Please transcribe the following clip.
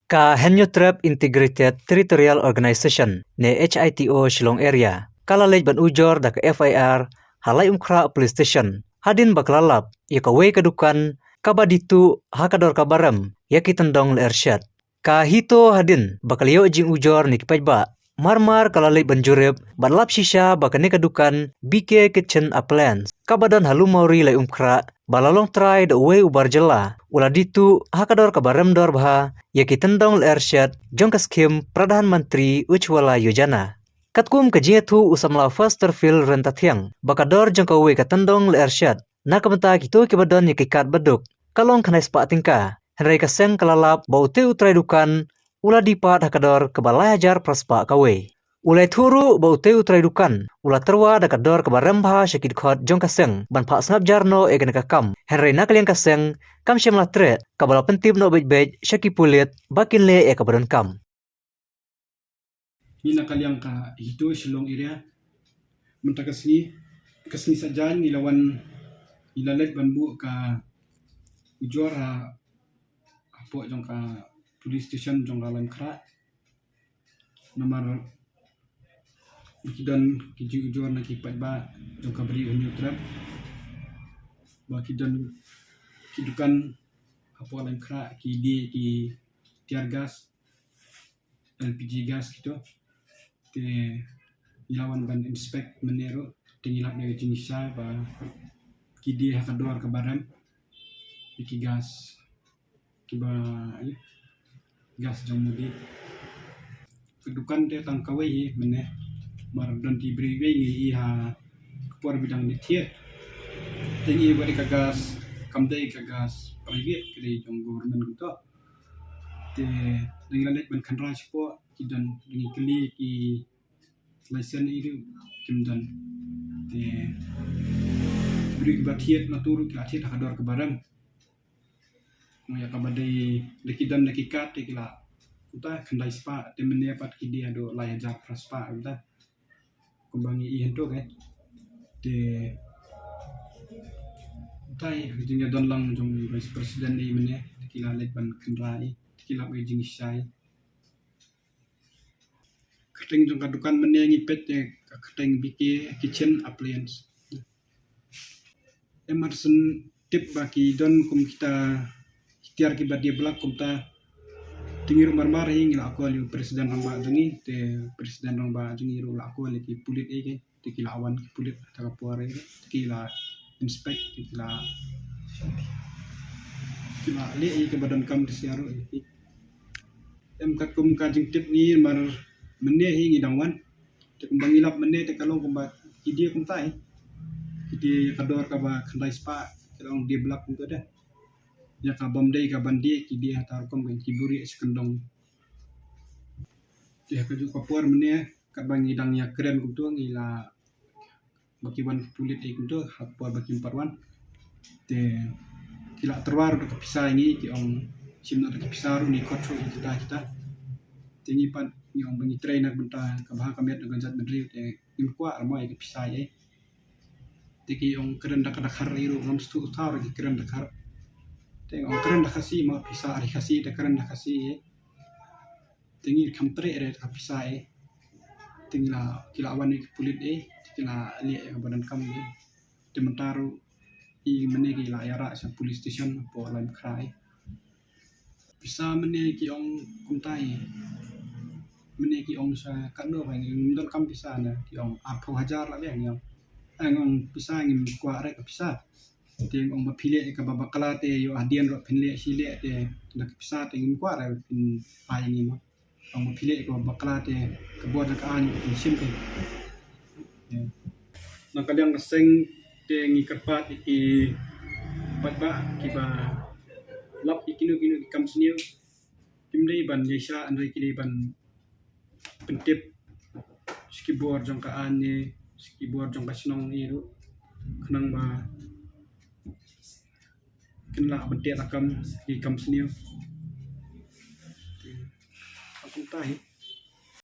Ka Henyotrap Integrated Territorial Organization ne HITO Shillong Area. Kala lej ban ujor da ka FIR halai umkra police station. Hadin baklalap ya ka wei kadukan kabaditu hakador kabaram ya kitendong le ersyad. Ka hito hadin bakaliyo jing ujor ni kipajba. Marmar kala lej ban jurib ban lap shisha bakane kadukan BK Kitchen Appliance. Kabadan halumori le umkra balalong try da wei ubar jela. Ula ditu hakador kabaram dor bha ya kitendong le ersyad jongka skim Pradhan Mantri Ujwala Yojana. Katkum kajiatu usamla first terfil rentathiang bakador jongka wei katendong le ersyad. Nakamata kito kibadon ya kikat baduk. Kalong kanai spa tingka. Henry kaseng kalalap baute utrai dukan ula dipat hakador kebalai hajar praspa kawe. Ulai thuru baute utrai dukan ula terwa dakador kebarembha syakid khot jong kaseng ban pak snap jarno egen kakam. Henry nakaliang kaseng kam syamla tre kabala pentib no bej syaki pulit bakin le kabadon kam. Ni nakaliang ka hito Shillong Area mentakasni kasni sajan ilawan ilalet banbu ka ujor apo jong ka police station jong dalam kra nomor kidan kiji ujor na kipat ba jong ka beri Henyotrap ba kidan kidukan apo dalam kra ki tiar gas LPG gas gitu te ilawan ban inspect menero tingilap dari jenisnya ba kidi hakador kabaram iki gas kiba gas jamudi kedukan te tangkawai meneh mar don tibri we ha por bidang ni tiet tingi bari ka gas kamdai ka gas private kri jong government gitu te ngilalet ban khandra sipo kidan ngi kli ki license itu kimdan te beri batiet naturu ki atiet hakador kabaram ya kabadai dekidan dekikat tekila uta khandai spa temene pat kidi ado layajar praspa uta kumbangi ihento kan te utai jinga don lang jong vice president ni mene tekila let ban khandrai tekila be jing sai keteng jong kadukan mene ngipet te keteng BK Kitchen Appliance Emerson tip baki don kum kita ikhtiar kibat dia belak kumta tingir marmar hingga aku ali presiden ramba jungi te presiden ramba jungi ro aku ali ki pulit ege te kila awan ki pulit ta kapuare kila inspect kila le ke badan kam disiaro em kakum kajing tip ni mar menne hingi dangwan te kumbangilap menne te kalong kumba kidi kumtai kidi kador ka ba khandai spa kalong dia belak kumta dah ya ka bomdai ka bandi ki dia tar kom ben kiburi sekendong ya ka ju kapur mene ka bangi dang ya keren kutu ngila bakiwan pulit ik kutu hapur baki parwan te kila terwar ka pisai ni ki ong simna ka pisaru ni kotro kita tingi pan ni ong bangi trainer benta ka bah kamet dengan zat medri te imkwa armai ka pisai tiki ong keren dak har iru ngam stu tar ki keren dak har tengok keren dah kasih mau pisah hari kasih dah keren dah kasih tinggi kamtre ada tak pisah tinggi lah kila awan ni kulit kila lihat yang badan kamu dementaru i mene kila yara sa police station po alam krai pisah mene ki ong kumtai mene ki ong sa kando bang don kam pisah na ki ong apo hajar lah yang ong pisah ngin kwa rek pisah ting ong mapile ka babakala te yo adian ro pinle sile te nak pisa te ngin kwa ra pin pai ni mo ong mapile ka babakala te ka bod ka an pin sim te nakaliang seng te ngi kapat iki patba ki ba lap ikinu kam sniu kimdei ban yesa andai kili ban pentip skibor jong ka an ni skibor jong ka snong ni ru kenang ba kena bentik rakam di kam sini aku tahu